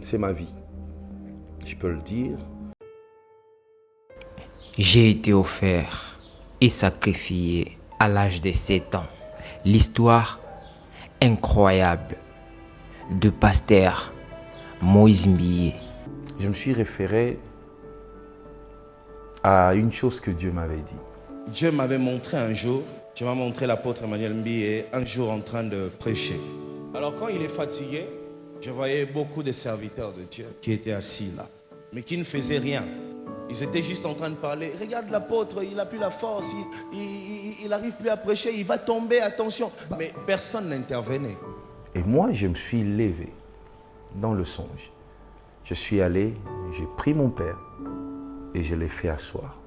c'est ma vie. Je peux le dire. J'ai été offert et sacrifié à l'âge de 7 ans. L'histoire incroyable de pasteur Moïse Mbié. Je me suis référé à une chose que Dieu m'avait dit. Dieu m'avait montré un jour, Dieu m'a montré l'apôtre Emmanuel Mbié un jour en train de prêcher. Alors quand il est fatigué, je voyais beaucoup de serviteurs de Dieu qui étaient assis là, mais qui ne faisaient rien. Ils étaient juste en train de parler. Regarde l'apôtre, il n'a plus la force, il n'arrive plus à prêcher, il va tomber, attention. Mais personne n'intervenait. Et moi, je me suis levé dans le songe. Je suis allé, j'ai pris mon père et je l'ai fait asseoir.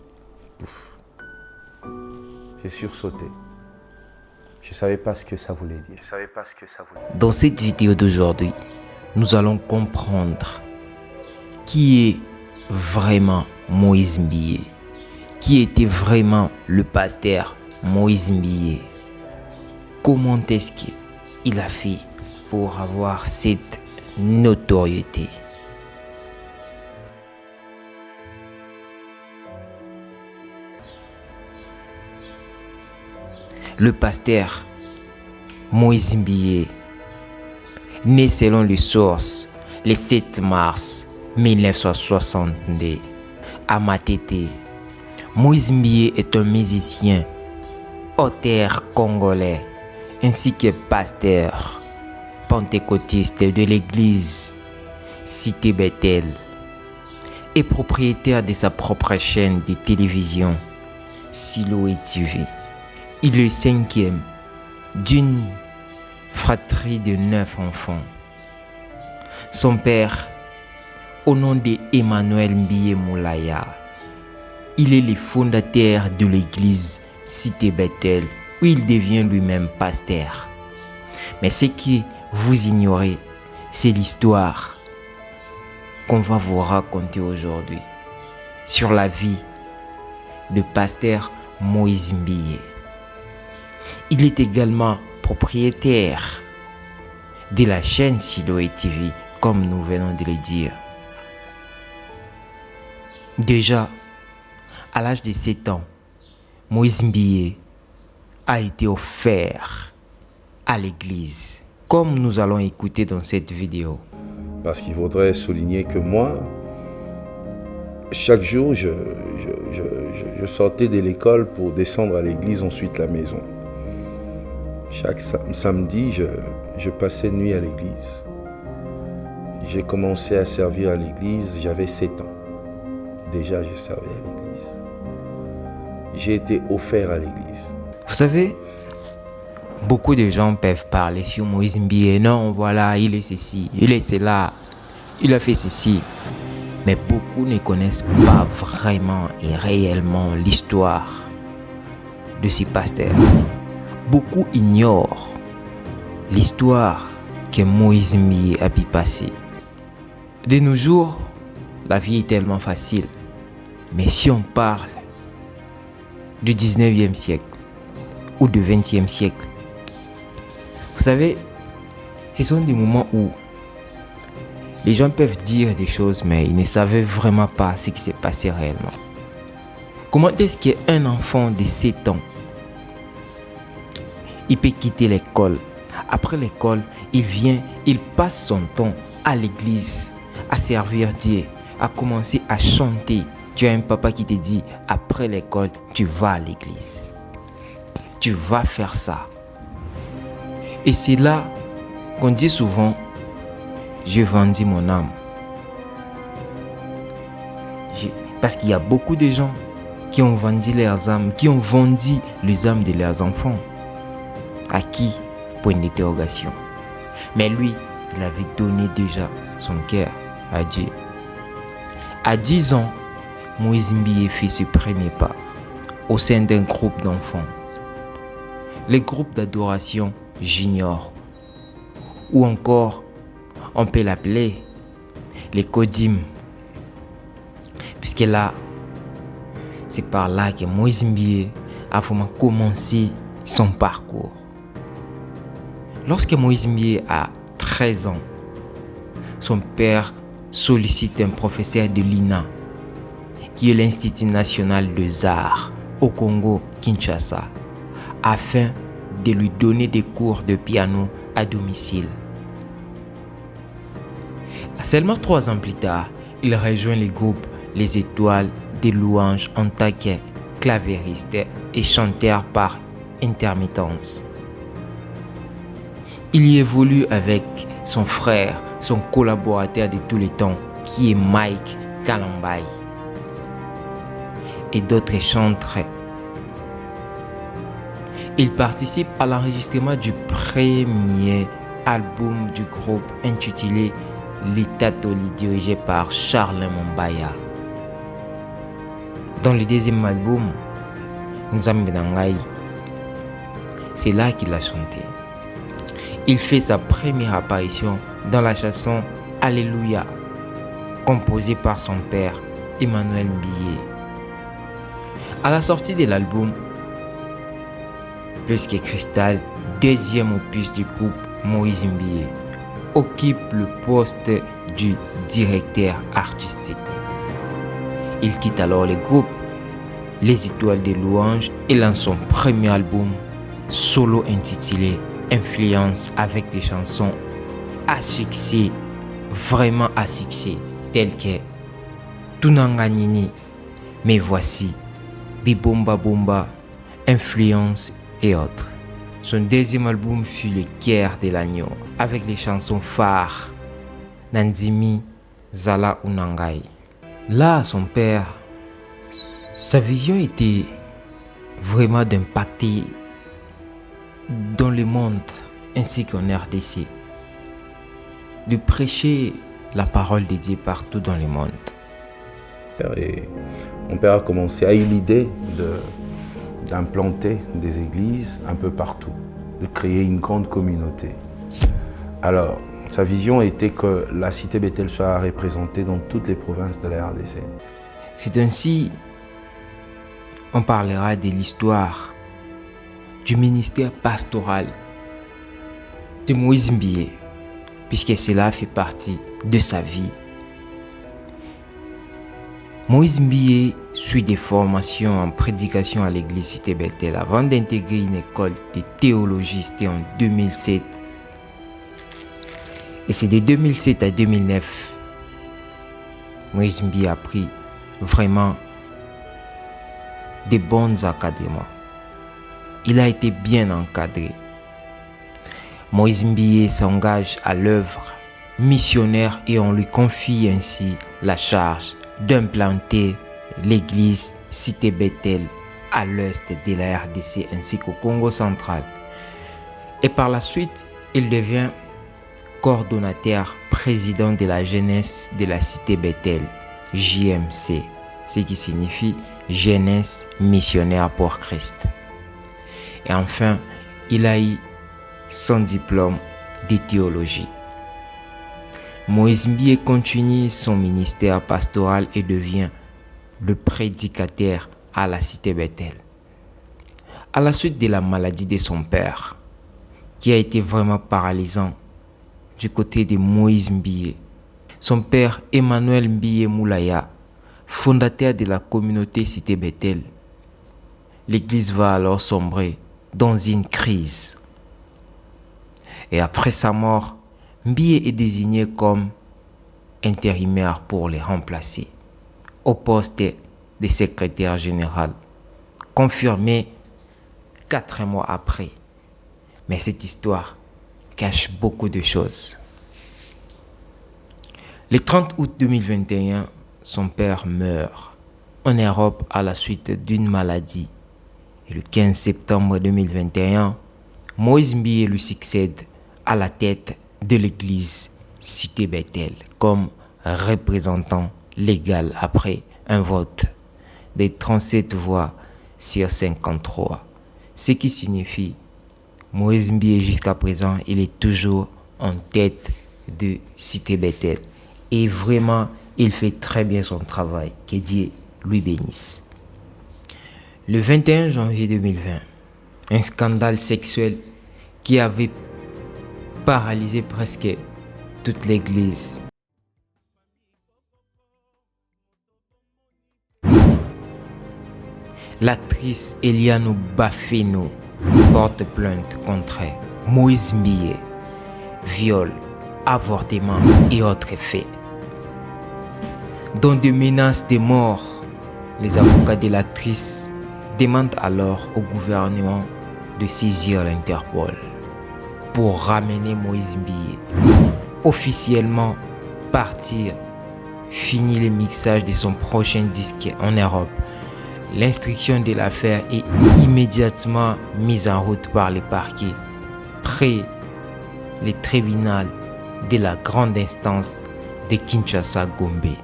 Ouf. J'ai sursauté. Je ne savais pas ce que ça voulait dire. Dans cette vidéo d'aujourd'hui, nous allons comprendre qui est vraiment Moïse Mbié, qui était vraiment le pasteur Moïse Mbié. Comment est-ce qu'il a fait pour avoir cette notoriété? Le pasteur Moïse Mbié, né selon les sources le 7 mars 1962 à Matete. Moïse Mbié est un musicien, auteur congolais, ainsi que pasteur pentecôtiste de l'église Cité Bethel et propriétaire de sa propre chaîne de télévision Siloé TV. Il est 5e d'une fratrie de 9 enfants. Son père, au nom de Emmanuel Mbié Moulaya, il est le fondateur de l'église Cité Bethel, où il devient lui-même pasteur. Mais ce que vous ignorez, c'est l'histoire qu'on va vous raconter aujourd'hui sur la vie de pasteur Moïse Mbié. Il est également propriétaire de la chaîne Siloé TV, comme nous venons de le dire. Déjà, à l'âge de 7 ans, Moïse Mbié a été offert à l'église, comme nous allons écouter dans cette vidéo. Parce qu'il faudrait souligner que moi, chaque jour, je sortais de l'école pour descendre à l'église, ensuite la maison. Chaque samedi, je passais nuit à l'église. J'ai commencé à servir à l'église, j'avais 7 ans. Déjà, je servais à l'église. J'ai été offert à l'église. Vous savez, beaucoup de gens peuvent parler sur Moïse Mbié. Non, voilà, il est ceci, il est cela, il a fait ceci. Mais beaucoup ne connaissent pas vraiment et réellement l'histoire de ce pasteur. Beaucoup ignorent l'histoire que Moïse Mbié a pu passer. De nos jours, la vie est tellement facile. Mais si on parle du 19e siècle ou du 20e siècle, vous savez, ce sont des moments où les gens peuvent dire des choses, mais ils ne savaient vraiment pas ce qui s'est passé réellement. Comment est-ce qu'un enfant de 7 ans, il peut quitter l'école? Après l'école, il passe son temps à l'église, à servir Dieu, à commencer à chanter. Tu as un papa qui te dit, après l'école, tu vas à l'église. Tu vas faire ça. Et c'est là qu'on dit souvent, j'ai vendu mon âme. Parce qu'il y a beaucoup de gens qui ont vendu leurs âmes, qui ont vendu les âmes de leurs enfants. À qui? Point d'interrogation. Mais lui, il avait donné déjà son cœur à Dieu. À 10 ans, Moïse Mbié fait ce premier pas au sein d'un groupe d'enfants. Les groupes d'adoration junior, ou encore on peut l'appeler les Kodim, puisque là, c'est par là que Moïse Mbié a vraiment commencé son parcours. Lorsque Moïse Mbié a 13 ans, son père sollicite un professeur de l'INA, qui est l'Institut national des arts au Congo, Kinshasa, afin de lui donner des cours de piano à domicile. Seulement 3 ans plus tard, il rejoint le groupe Les Étoiles des Louanges en tant que clavieriste et chanteur par intermittence. Il y évolue avec son frère, son collaborateur de tous les temps, qui est Mike Kalambay, et d'autres chanteurs. Il participe à l'enregistrement du premier album du groupe intitulé L'Itatoli, dirigé par Charles Mombaya. Dans le deuxième album, Nzambe Nangai, c'est là qu'il a chanté. Il fait sa première apparition dans la chanson Alléluia, composée par son père Emmanuel Mbiye. À la sortie de l'album, Plus que Cristal, deuxième opus du groupe, Moïse Mbiye occupe le poste du directeur artistique. Il quitte alors le groupe Les Étoiles des Louanges et lance son premier album solo intitulé Influence, avec des chansons à succès, vraiment à succès, telles que Tunanga Nini, Mais Voici, Bibomba Bomba, Influence et autres. Son deuxième album fut Le Cœur de l'Agneau, avec les chansons phares Nanzimi, Zala Unangai. Là, son père, sa vision était vraiment d'impacter dans le monde ainsi qu'en RDC, de prêcher la parole de Dieu partout dans le monde. Et mon père a commencé à eu l'idée d'implanter des églises un peu partout, de créer une grande communauté. Alors, sa vision était que la cité Bethel soit représentée dans toutes les provinces de la RDC. C'est ainsi on parlera de l'histoire du ministère pastoral de Moïse Mbiye, puisque cela fait partie de sa vie. Moïse Mbiye suit des formations en prédication à l'église Cité Bethel avant d'intégrer une école de théologie, c'était en 2007. Et c'est de 2007 à 2009, Moïse Mbiye a pris vraiment des bons encadrements. Il a été bien encadré. Moïse Mbiye s'engage à l'œuvre missionnaire et on lui confie ainsi la charge d'implanter l'église Cité Bethel à l'est de la RDC ainsi qu'au Congo central. Et par la suite, il devient coordonnateur président de la jeunesse de la Cité Bethel, JMC, ce qui signifie Jeunesse missionnaire pour Christ. Et enfin, il a eu son diplôme de théologie. Moïse Mbiye continue son ministère pastoral et devient le prédicateur à la Cité Bethel. À la suite de la maladie de son père, qui a été vraiment paralysant du côté de Moïse Mbiye, son père Emmanuel Mbiye Moulaya, fondateur de la communauté Cité Bethel, l'église va alors sombrer dans une crise. Et après sa mort, Mbiye est désigné comme intérimaire pour les remplacer au poste de secrétaire général, confirmé 4 mois après. Mais cette histoire cache beaucoup de choses. Le 30 août 2021, son père meurt en Europe à la suite d'une maladie. Et le 15 septembre 2021, Moïse Mbiye lui succède à la tête de l'église Cité Bethel comme représentant légal après un vote de 37 voix sur 53. Ce qui signifie Moïse Mbiye jusqu'à présent, il est toujours en tête de Cité Bethel. Et vraiment, il fait très bien son travail. Que Dieu lui bénisse. Le 21 janvier 2020, un scandale sexuel qui avait paralysé presque toute l'église l'actrice Eliane Bafeno porte plainte contre Moïse Mbiye, viol, avortement et autres faits. Dans des menaces de mort, les avocats de l'actrice demandent alors au gouvernement de saisir l'Interpol pour ramener Moïse Mbiye, officiellement partir, finir le mixage de son prochain disque en Europe. L'instruction de l'affaire est immédiatement mise en route par les parquets près le tribunal de la grande instance de Kinshasa-Gombe.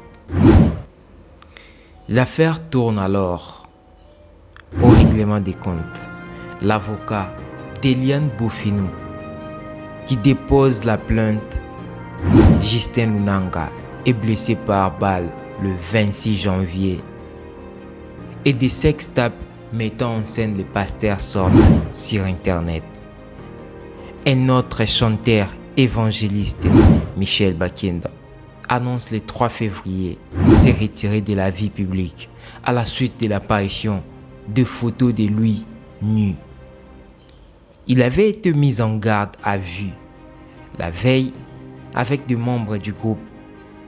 L'affaire tourne alors au règlement des comptes. L'avocat d'Eliane Bafeno qui dépose la plainte, Justin Lunanga, est blessé par balle le 26 janvier et des sextapes mettant en scène les pasteurs sortent sur internet. Un autre chanteur évangéliste, Michel Bakenda, annonce le 3 février s'est retiré de la vie publique à la suite de l'apparition de photos de lui nu. Il avait été mis en garde à vue la veille avec des membres du groupe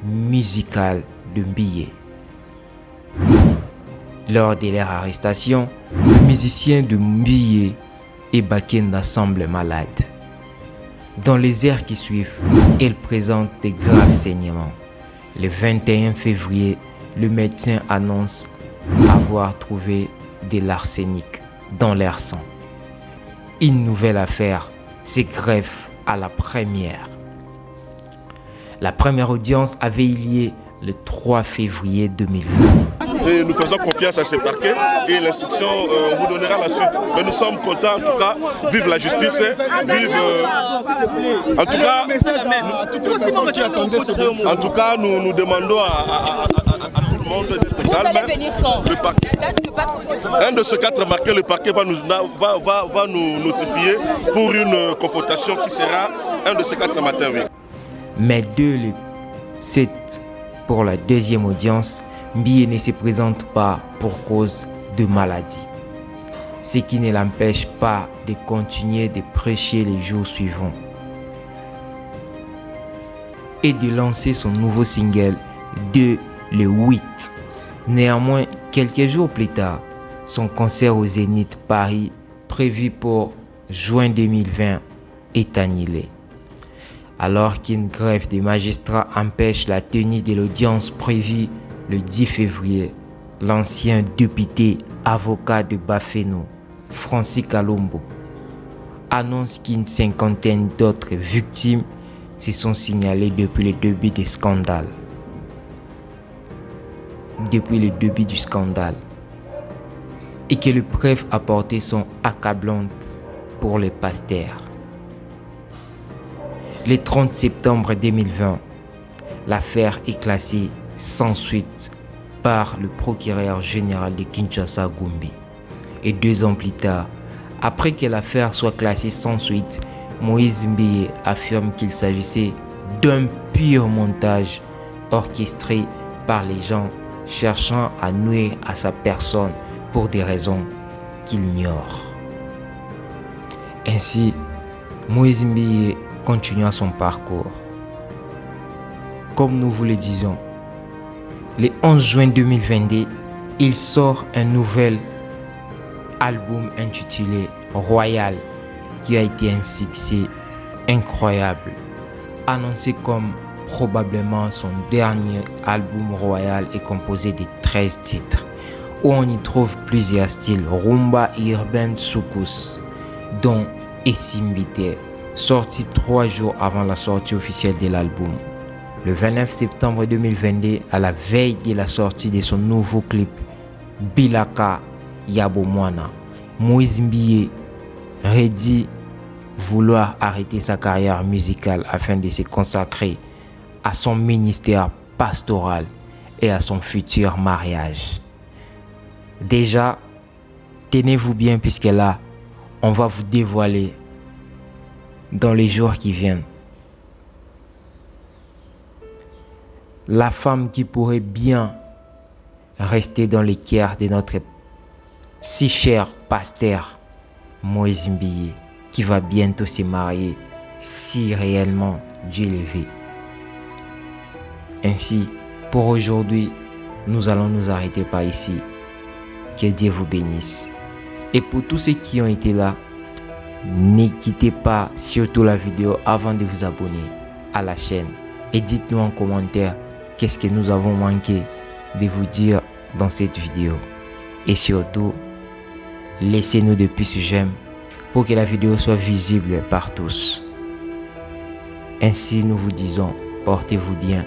musical de Mbiye. Lors de leur arrestation, le musicien de Mbiye et Bakenda semblent malades. Dans les heures qui suivent, ils présentent de graves saignements. Le 21 février, le médecin annonce avoir trouvé de l'arsenic dans leur sang. Une nouvelle affaire se greffe à la première. La première audience avait eu lieu le 3 février 2020. Et nous faisons confiance à ces parquets et l'instruction vous donnera la suite. Mais nous sommes contents en tout cas, vive la justice, en tout cas, nous demandons à tout le monde d'être calme. Le parquet, un de ces 4 marqués, le parquet va nous notifier pour une confrontation qui sera un de ces 4 matins. Oui. Mais dès le 7 pour la deuxième audience, Mbiye ne se présente pas pour cause de maladie, ce qui ne l'empêche pas de continuer de prêcher les jours suivants et de lancer son nouveau single de le 8. Néanmoins, quelques jours plus tard, son concert au Zénith Paris, prévu pour juin 2020, est annulé. Alors qu'une grève des magistrats empêche la tenue de l'audience prévue le 10 février, l'ancien député avocat de Bafeno, Francis Kalombo, annonce qu'une cinquantaine d'autres victimes se sont signalées depuis le début du scandale. Et que les preuves apportées sont accablantes pour les pasteurs. Le 30 septembre 2020, l'affaire est classée sans suite par le procureur général de Kinshasa-Gombe. Et 2 ans plus tard, après que l'affaire soit classée sans suite, Moïse Mbiye affirme qu'il s'agissait d'un pur montage orchestré par les gens cherchant à nuire à sa personne pour des raisons qu'il ignore. Ainsi, Moïse Mbiye continua son parcours. Comme nous vous le disons, le 11 juin 2022, il sort un nouvel album intitulé Royal, qui a été un succès incroyable, annoncé comme probablement son dernier album Royal est composé de 13 titres, où on y trouve plusieurs styles, rumba et urbain soukous, dont Esimbite, sorti 3 jours avant la sortie officielle de l'album. Le 29 septembre 2022, à la veille de la sortie de son nouveau clip Bilaka Yabomwana, Moïse Mbiye redit vouloir arrêter sa carrière musicale afin de se consacrer à son ministère pastoral et à son futur mariage. Déjà, tenez-vous bien puisque là, on va vous dévoiler dans les jours qui viennent la femme qui pourrait bien rester dans les cœurs de notre si cher pasteur Moïse Mbiye, qui va bientôt se marier si réellement Dieu le veut. Ainsi, pour aujourd'hui, nous allons nous arrêter par ici. Que Dieu vous bénisse. Et pour tous ceux qui ont été là, ne quittez pas surtout la vidéo avant de vous abonner à la chaîne. Et dites-nous en commentaire qu'est-ce que nous avons manqué de vous dire dans cette vidéo. Et surtout, laissez-nous des petits j'aime pour que la vidéo soit visible par tous. Ainsi nous vous disons, portez-vous bien